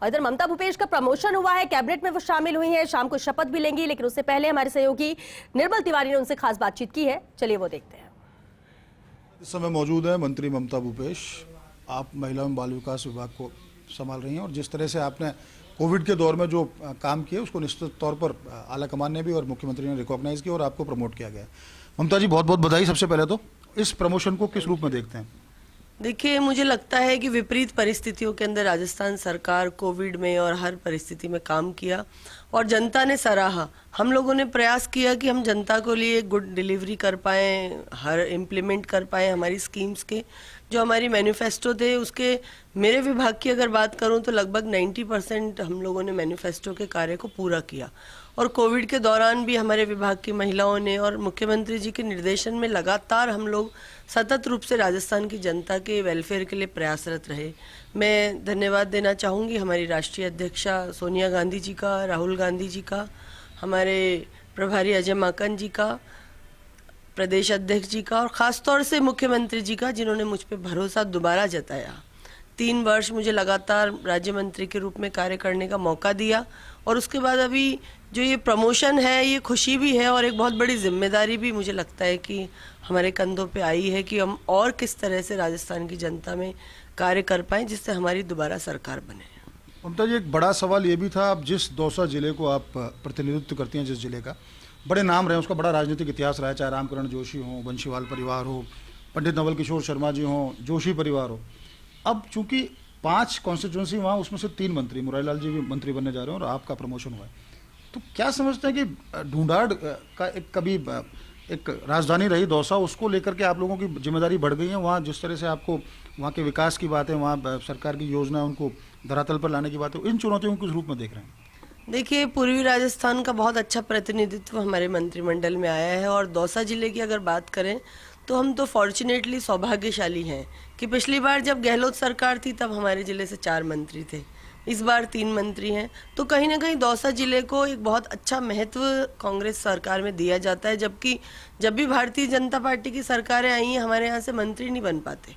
और इधर ममता भूपेश का प्रमोशन हुआ है, कैबिनेट में वो शामिल हुई हैं, शाम को शपथ भी लेंगी, लेकिन उससे पहले हमारे सहयोगी निर्मल तिवारी ने उनसे खास बातचीत की है। चलिए वो देखते हैं। इस समय मौजूद है मंत्री ममता भूपेश। आप महिला एवं बाल विकास विभाग को संभाल रही हैं और जिस तरह से आपने कोविड के दौर में जो काम किए उसको निश्चित तौर पर आला कमान ने भी और मुख्यमंत्री ने रिकॉग्नाइज किया और आपको प्रमोट किया गया। ममता जी, बहुत बहुत बधाई। सबसे पहले तो इस प्रमोशन को किस रूप में देखते हैं? देखिए, मुझे लगता है कि विपरीत परिस्थितियों के अंदर राजस्थान सरकार कोविड में और हर परिस्थिति में काम किया और जनता ने सराहा। हम लोगों ने प्रयास किया कि हम जनता को लिए गुड डिलीवरी कर पाएँ, हर इम्प्लीमेंट कर पाएँ हमारी स्कीम्स के। जो हमारी मैनिफेस्टो थे उसके, मेरे विभाग की अगर बात करूं तो लगभग 90% हम लोगों ने मैनिफेस्टो के कार्य को पूरा किया। और कोविड के दौरान भी हमारे विभाग की महिलाओं ने और मुख्यमंत्री जी के निर्देशन में लगातार हम लोग सतत रूप से राजस्थान की जनता के वेलफेयर के लिए प्रयासरत रहे। मैं धन्यवाद देना चाहूँगी हमारी राष्ट्रीय अध्यक्षा सोनिया गांधी जी का, राहुल गांधी जी का, हमारे प्रभारी अजय माकन जी का, प्रदेश अध्यक्ष जी का और ख़ासतौर से मुख्यमंत्री जी का, जिन्होंने मुझ पे भरोसा दोबारा जताया। 3 वर्ष मुझे लगातार राज्य मंत्री के रूप में कार्य करने का मौका दिया और उसके बाद अभी जो ये प्रमोशन है, ये खुशी भी है और एक बहुत बड़ी जिम्मेदारी भी मुझे लगता है कि हमारे कंधों पे आई है कि हम और किस तरह से राजस्थान की जनता में कार्य कर पाएँ जिससे हमारी दोबारा सरकार बने। ममता जी, एक बड़ा सवाल ये भी था, आप जिस दौसा जिले को आप प्रतिनिधित्व करती हैं, जिस जिले का बड़े नाम रहे, उसका बड़ा राजनीतिक इतिहास रहा है, चाहे रामकरण जोशी हो, बंशीवाल परिवार हो, पंडित नवल किशोर शर्मा जी हो, जोशी परिवार हो। अब चूंकि 5 कॉन्स्टिट्यूंसी वहाँ, उसमें से 3 मंत्री, मुरारीलाल जी भी मंत्री बनने जा रहे हैं और आपका प्रमोशन हुआ है, तो क्या समझते हैं कि ढूंढाड़ का एक कभी एक राजधानी रही दौसा, उसको लेकर के आप लोगों की जिम्मेदारी बढ़ गई है वहाँ? जिस तरह से आपको वहाँ के विकास की बात है, वहाँ सरकार की योजना उनको धरातल पर लाने की बात है, इन चुनौतियों को किस रूप में देख रहे हैं? देखिए, पूर्वी राजस्थान का बहुत अच्छा प्रतिनिधित्व हमारे मंत्रिमंडल में आया है और दौसा जिले की अगर बात करें तो हम तो फॉर्चुनेटली सौभाग्यशाली हैं कि पिछली बार जब गहलोत सरकार थी तब हमारे ज़िले से 4 मंत्री थे, इस बार 3 मंत्री हैं। तो कहीं ना कहीं दौसा जिले को एक बहुत अच्छा महत्व कांग्रेस सरकार में दिया जाता है, जबकि जब भी भारतीय जनता पार्टी की सरकारें आई हैं हमारे यहाँ से मंत्री नहीं बन पाते।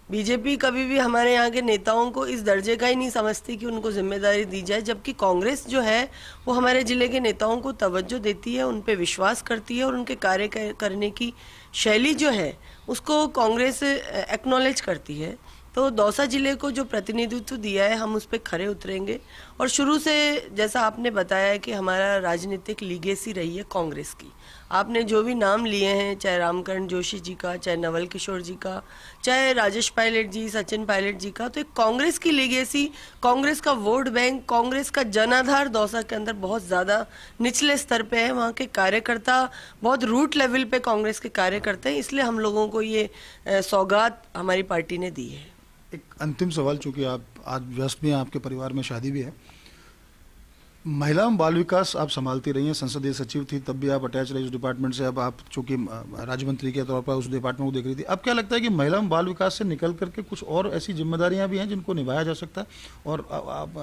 बीजेपी कभी भी हमारे यहाँ के नेताओं को इस दर्जे का ही नहीं समझती कि उनको जिम्मेदारी दी जाए, जबकि कांग्रेस जो है वो हमारे ज़िले के नेताओं को तवज्जो देती है, उन पे विश्वास करती है और उनके कार्य करने की शैली जो है उसको कांग्रेस एक्नॉलेज करती है। तो दौसा जिले को जो प्रतिनिधित्व दिया है हम उस पर खरे उतरेंगे और शुरू से जैसा आपने बताया कि हमारा राजनीतिक लीगेसी रही है कांग्रेस की। आपने जो भी नाम लिए हैं, चाहे रामकरण जोशी जी का, चाहे नवल किशोर जी का, चाहे राजेश पायलट जी, सचिन पायलट जी का, तो एक कांग्रेस की लीगेसी, कांग्रेस का वोट बैंक, कांग्रेस का जनाधार दौसा के अंदर बहुत ज़्यादा निचले स्तर पे है। वहाँ के कार्यकर्ता बहुत रूट लेवल पे कांग्रेस के कार्य करते हैं, इसलिए हम लोगों को ये सौगात हमारी पार्टी ने दी है। एक अंतिम सवाल, चूंकि आप आज व्यस्त भी हैं, आपके परिवार में शादी भी है, महिला एवं बाल विकास आप संभालती रही हैं, संसदीय सचिव थी तब भी आप अटैच रही उस डिपार्टमेंट से, अब आप चूंकि राज्य मंत्री के तौर पर उस डिपार्टमेंट को देख रही थी। अब क्या लगता है कि महिला एवं बाल विकास से निकल करके कुछ और ऐसी जिम्मेदारियां भी हैं जिनको निभाया जा सकता है? और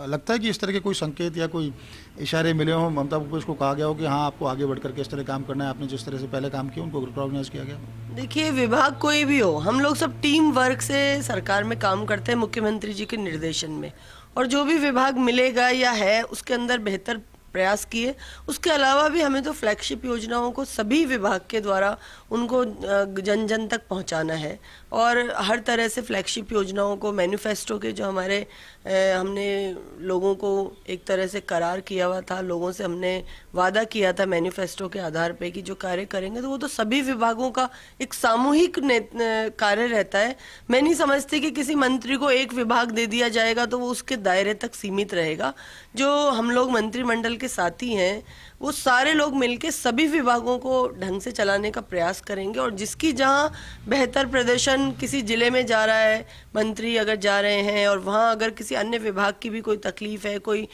लगता है कि इस तरह के कोई संकेत या कोई इशारे मिले हों, ममता भूपेश को कहा गया हो कि हाँ आपको आगे बढ़ करके इस तरह काम करना है, आपने जिस तरह से पहले काम किया उनको रिकॉग्नाइज किया गया? देखिए, विभाग कोई भी हो, हम लोग सब टीम वर्क से सरकार में काम करते हैं मुख्यमंत्री जी के निर्देशन में, और जो भी विभाग मिलेगा या है उसके अंदर बेहतर प्रयास किए। उसके अलावा भी हमें तो फ्लैगशिप योजनाओं को सभी विभाग के द्वारा उनको जन जन तक पहुंचाना है और हर तरह से फ्लैगशिप योजनाओं को, मैनिफेस्टो के जो हमारे हमने लोगों को एक तरह से करार किया हुआ था, लोगों से हमने वादा किया था मैनिफेस्टो के आधार पे कि जो कार्य करेंगे, तो वो तो सभी विभागों का एक सामूहिक कार्य रहता है। मैं नहीं समझती कि किसी मंत्री को एक विभाग दे दिया जाएगा तो वो उसके दायरे तक सीमित रहेगा। जो हम लोग मंत्रिमंडल के साथी हैं वो सारे लोग मिलके सभी विभागों को ढंग से चलाने का प्रयास करेंगे और जिसकी जहां बेहतर प्रदर्शन किसी जिले में जा रहा है, मंत्री अगर जा रहे हैं और वहां अगर किसी अन्य विभाग की भी कोई तकलीफ है, कोई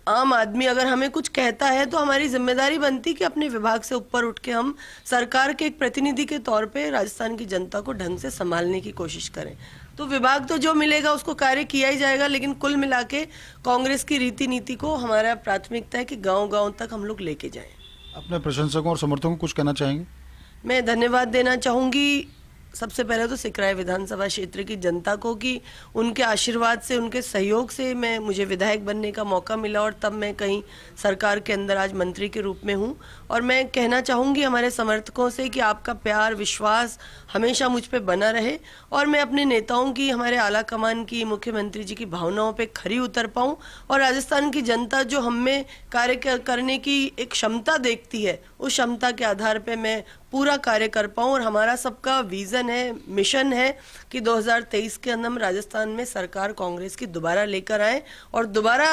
आम आदमी अगर हमें कुछ कहता है, तो हमारी जिम्मेदारी बनती कि अपने विभाग से ऊपर उठ के हम सरकार के एक प्रतिनिधि के तौर पे राजस्थान की जनता को ढंग से संभालने की कोशिश करें। तो विभाग तो जो मिलेगा उसको कार्य किया ही जाएगा, लेकिन कुल मिला के कांग्रेस की रीति नीति को हमारा प्राथमिकता है कि गांव-गांव तक हम लोग लेके जाएं। अपने प्रशंसकों और समर्थकों को कुछ कहना चाहेंगे? मैं धन्यवाद देना चाहूँगी सबसे पहले तो सिकराय विधानसभा क्षेत्र की जनता को कि उनके आशीर्वाद से, उनके सहयोग से मुझे विधायक बनने का मौका मिला और तब मैं कहीं सरकार के अंदर आज मंत्री के रूप में हूं। और मैं कहना चाहूँगी हमारे समर्थकों से कि आपका प्यार, विश्वास हमेशा मुझ पे बना रहे और मैं अपने नेताओं की, हमारे आला कमान की, मुख्यमंत्री जी की भावनाओं पे खरी उतर पाऊँ और राजस्थान की जनता जो हम में कार्य करने की एक क्षमता देखती है, उस क्षमता के आधार पे मैं पूरा कार्य कर पाऊँ। और हमारा सबका विजन है, मिशन है कि 2023 के अंदर हम राजस्थान में सरकार कांग्रेस की दोबारा लेकर आए और दोबारा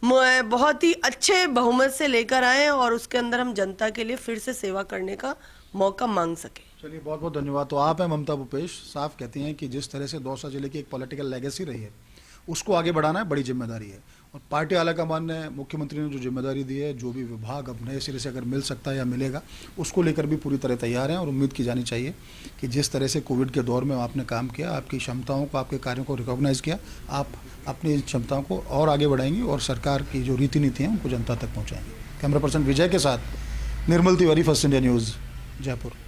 बहुत ही अच्छे बहुमत से लेकर आए और उसके अंदर हम जनता के लिए फिर से सेवा करने का मौका मांग सके। चलिए, बहुत बहुत धन्यवाद। तो आप हैं ममता भूपेश, साफ कहती हैं कि जिस तरह से दौसा जिले की एक पॉलिटिकल लेगेसी रही है उसको आगे बढ़ाना है, बड़ी जिम्मेदारी है। और पार्टी आलाकमान ने, मुख्यमंत्री ने जो जिम्मेदारी दी है, जो भी विभाग अब नए सिरे से अगर मिल सकता है या मिलेगा, उसको लेकर भी पूरी तरह तैयार हैं। और उम्मीद की जानी चाहिए कि जिस तरह से कोविड के दौर में आपने काम किया, आपकी क्षमताओं को, आपके कार्यों को रिकॉग्नाइज़ किया, आप अपनी क्षमताओं को और आगे बढ़ाएंगी और सरकार की जो रीति नीति हैं उनको जनता तक पहुँचाएंगी। कैमरा पर्सन विजय के साथ Nirmal Tiwari, first India news, Jaipur.